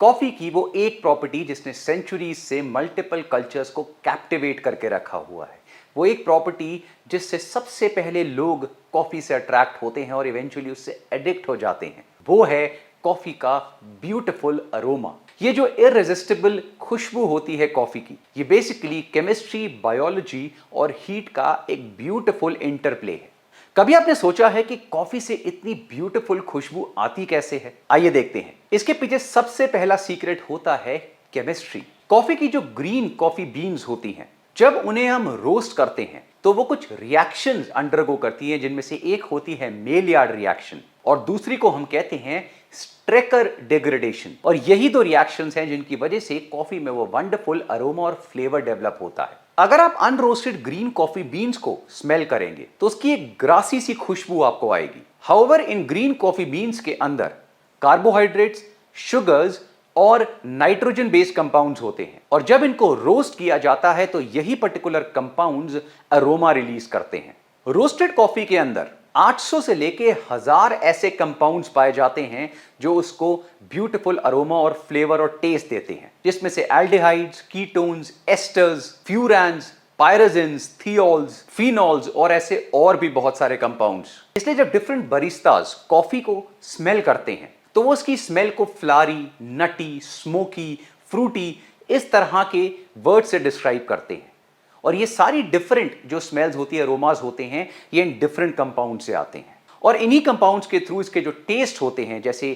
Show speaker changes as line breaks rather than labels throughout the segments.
Coffee की वो एक प्रॉपर्टी जिसने सेंचुरीज से मल्टीपल कल्चर्स को कैप्टिवेट करके रखा हुआ है, वो एक प्रॉपर्टी जिससे सबसे पहले लोग कॉफी से अट्रैक्ट होते हैं और इवेंचुअली उससे एडिक्ट हो जाते हैं, वो है कॉफी का ब्यूटीफुल अरोमा। ये जो इररेजिस्टिबल खुशबू होती है कॉफी की, ये बेसिकली केमिस्ट्री, बायोलॉजी और हीट का एक ब्यूटीफुल इंटरप्ले है। कभी आपने सोचा है कि कॉफी से इतनी ब्यूटीफुल खुशबू आती कैसे है? आइए देखते हैं। इसके पीछे सबसे पहला सीक्रेट होता है केमिस्ट्री। कॉफी की जो ग्रीन कॉफी बीन्स होती हैं, जब उन्हें हम रोस्ट करते हैं तो वो कुछ रिएक्शंस अंडरगो करती हैं, जिनमें से एक होती है मेलियार्ड रिएक्शन और दूसरी को हम कहते हैं स्ट्रेकर डिग्रेडेशन। और यही दो रिएक्शंस हैं जिनकी वजह से कॉफी में वो वंडरफुल अरोमा और फ्लेवर डेवलप होता है। अगर आप अनरोस्टेड ग्रीन कॉफी बीन्स को स्मेल करेंगे तो उसकी एक ग्रासी सी खुशबू आपको आएगी। हाउएवर इन ग्रीन कॉफी बीन्स के अंदर कार्बोहाइड्रेट्स, शुगर्स और नाइट्रोजन बेस्ड कंपाउंड्स होते हैं और जब इनको रोस्ट किया जाता है तो यही पर्टिकुलर कंपाउंड्स अरोमा रिलीज करते हैं। रोस्टेड कॉफी के अंदर 800 से लेके 1000 ऐसे कंपाउंड्स पाए जाते हैं जो उसको ब्यूटीफुल अरोमा और फ्लेवर और टेस्ट देते हैं, जिसमें से एल्डिहाइड्स, कीटोन्स, एस्टर्स, फ्यूरान्स, पायराजिन्स, थियोल्स, फिनॉल्स और ऐसे और भी बहुत सारे कंपाउंड्स। इसलिए जब डिफरेंट बरिस्तास कॉफी को स्मेल करते हैं तो वो उसकी स्मेल को फ्लारी, नटी, स्मोकी, फ्रूटी इस तरह के वर्ड से डिस्क्राइब करते हैं। और ये सारी डिफरेंट जो स्मेल्स होती है, अरोमास होते हैं, ये इन डिफरेंट कंपाउंड से आते हैं और इन्हीं कंपाउंड्स के थ्रू इसके जो टेस्ट होते हैं, जैसे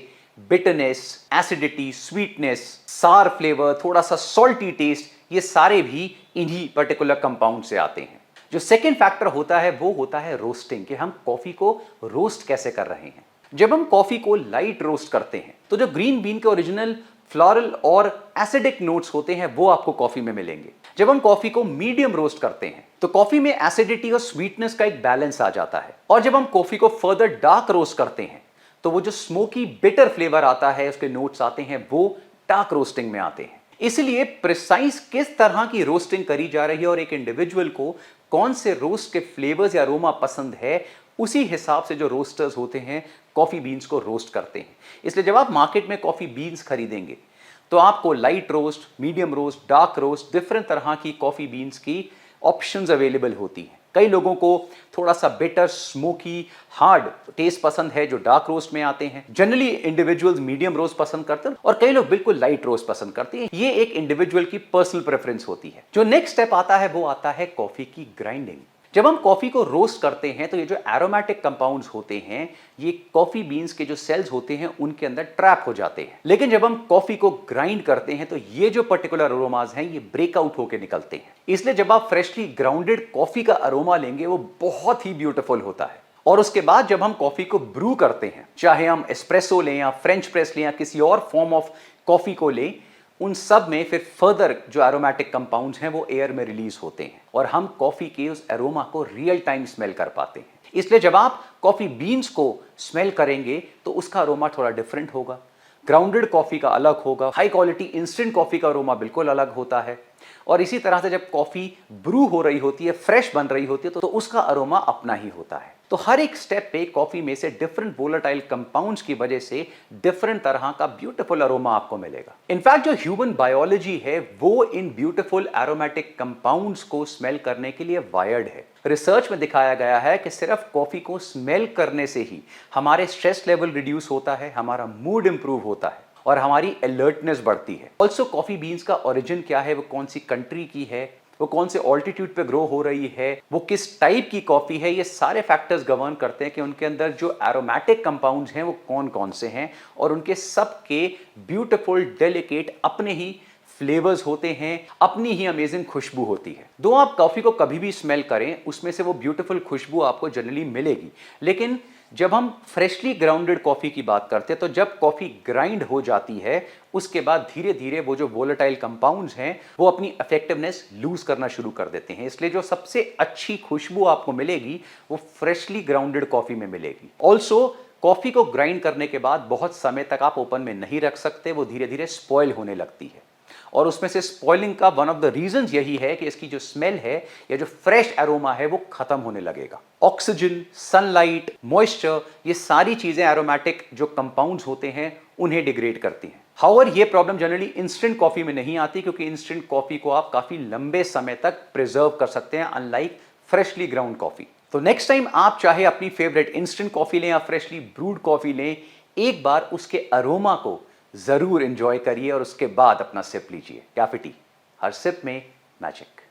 बिटरनेस, एसिडिटी, स्वीटनेस, सार फ्लेवर, थोड़ा सा सॉल्टी टेस्ट, ये सारे भी इन्हीं पर्टिकुलर कंपाउंड से आते हैं। जो सेकेंड फैक्टर होता है वो होता है रोस्टिंग, कि हम कॉफी को रोस्ट कैसे कर रहे हैं। जब हम कॉफी को लाइट रोस्ट करते हैं तो जो ग्रीन बीन के ओरिजिनल फ्लोरल और एसिडिक नोट्स होते हैं वो आपको कॉफी में मिलेंगे। जब हम कॉफी को मीडियम रोस्ट करते हैं तो कॉफी में एसिडिटी और स्वीटनेस का एक बैलेंस आ जाता है और जब हम कॉफी को फर्दर डार्क रोस्ट करते हैं तो वो जो स्मोकी बिटर फ्लेवर आता है, उसके नोट्स आते हैं, वो डार्क रोस्टिंग में आते हैं। इसलिए प्रिसाइज किस तरह की रोस्टिंग करी जा रही है और एक इंडिविजुअल को कौन से रोस्ट के फ्लेवर्स या अरोमा पसंद है, उसी हिसाब से जो रोस्टर्स होते हैं कॉफी बीन्स को रोस्ट करते हैं। इसलिए जब आप मार्केट में कॉफी बीन्स खरीदेंगे तो आपको light roast, medium roast, dark roast, different तरह की कॉफी बीन्स की ऑप्शंस अवेलेबल होती हैं। कई लोगों को थोड़ा सा बिटर, स्मोकी, हार्ड टेस्ट पसंद है जो डार्क रोस्ट में आते हैं। जनरली इंडिविजुअल्स मीडियम रोस्ट पसंद करते हैं और कई लोग बिल्कुल लाइट रोस्ट पसंद करते हैं। ये एक इंडिविजुअल की पर्सनल प्रेफरेंस होती है। जो नेक्स्ट स्टेप आता है वो आता है कॉफी की ग्राइंडिंग। जब हम कॉफी को रोस्ट करते हैं तो ये जो एरोमेटिक कंपाउंड्स होते हैं, ये कॉफी बीन्स के जो सेल्स होते हैं उनके अंदर ट्रैप हो जाते हैं। लेकिन जब हम कॉफी को ग्राइंड करते हैं तो ये जो पर्टिकुलर अरोमास हैं ये ब्रेकआउट होकर निकलते हैं। इसलिए जब आप फ्रेशली ग्राउंडेड कॉफी का अरोमा लेंगे वो बहुत ही ब्यूटीफुल होता है। और उसके बाद जब हम कॉफी को ब्रू करते हैं, चाहे हम एस्प्रेसो लें या फ्रेंच प्रेस लें या किसी और फॉर्म ऑफ कॉफी को लें, उन सब में फिर फर्दर जो एरोमेटिक कंपाउंड्स हैं वो एयर में रिलीज होते हैं और हम कॉफी के उस एरोमा को रियल टाइम स्मेल कर पाते हैं। इसलिए जब आप कॉफी बीन्स को स्मेल करेंगे तो उसका अरोमा थोड़ा डिफरेंट होगा। ग्राउंडेड कॉफी का अलग होगा, हाई क्वालिटी इंस्टेंट कॉफी का अरोमा बिल्कुल अलग होता है। और इसी तरह से जब कॉफी ब्रू हो रही होती है, फ्रेश बन रही होती है, तो उसका अरोमा अपना ही होता है। तो हर एक स्टेप पे कॉफी में से डिफरेंट वोलेटाइल कंपाउंड्स की वजह से डिफरेंट तरह का ब्यूटीफुल अरोमा आपको मिलेगा। इनफैक्ट जो ह्यूमन बायोलॉजी है वो इन ब्यूटीफुल एरोमेटिक कंपाउंड्स को स्मेल करने के लिए वायर्ड है। रिसर्च में दिखाया गया है कि सिर्फ कॉफी को स्मेल करने से ही हमारे स्ट्रेस लेवल रिड्यूस होता है, हमारा मूड इंप्रूव होता है और हमारी अलर्टनेस बढ़ती है। ऑल्सो कॉफी बीन्स का ओरिजिन क्या है, वो कौन सी कंट्री की है, वो कौन से ऑल्टीट्यूड पे ग्रो हो रही है, वो किस टाइप की कॉफी है, ये सारे फैक्टर्स गवर्न करते हैं कि उनके अंदर जो एरोमेटिक कंपाउंड्स हैं वो कौन कौन से हैं और उनके सबके ब्यूटीफुल, डेलिकेट अपने ही फ्लेवर्स होते हैं, अपनी ही अमेजिंग खुशबू होती है। दो आप कॉफी को कभी भी स्मेल करें उसमें से वो ब्यूटीफुल खुशबू आपको जनरली मिलेगी। लेकिन जब हम फ्रेशली ग्राउंडेड कॉफी की बात करते हैं तो जब कॉफी ग्राइंड हो जाती है उसके बाद धीरे धीरे वो जो वोलेटाइल कंपाउंड्स हैं वो अपनी इफेक्टिवनेस लूज करना शुरू कर देते हैं। इसलिए जो सबसे अच्छी खुशबू आपको मिलेगी वो फ्रेशली ग्राउंडेड कॉफी में मिलेगी। ऑल्सो कॉफी को ग्राइंड करने के बाद बहुत समय तक आप ओपन में नहीं रख सकते, वो धीरे धीरे स्पॉइल होने लगती है और उसमें से स्पॉइलिंग का वन ऑफ द रीजंस यही है कि इसकी जो स्मेल है या जो फ्रेश एरोमा है वो खत्म होने लगेगा। ऑक्सीजन, सनलाइट, मॉइस्चर, ये सारी चीजें एरोमेटिक जो कंपाउंड्स होते हैं उन्हें डिग्रेड करती हैं। हाउएवर ये प्रॉब्लम जनरली इंस्टेंट कॉफी में नहीं आती, क्योंकि इंस्टेंट कॉफी को आप काफी लंबे समय तक प्रिजर्व कर सकते हैं, अनलाइक फ्रेशली ग्राउंड कॉफी। तो नेक्स्ट टाइम आप चाहे अपनी फेवरेट इंस्टेंट कॉफी लें या फ्रेशली ब्रूड कॉफी लें, एक बार उसके अरोमा को जरूर एंजॉय करिए और उसके बाद अपना सिप लीजिए। कैफे टी, हर सिप में मैजिक।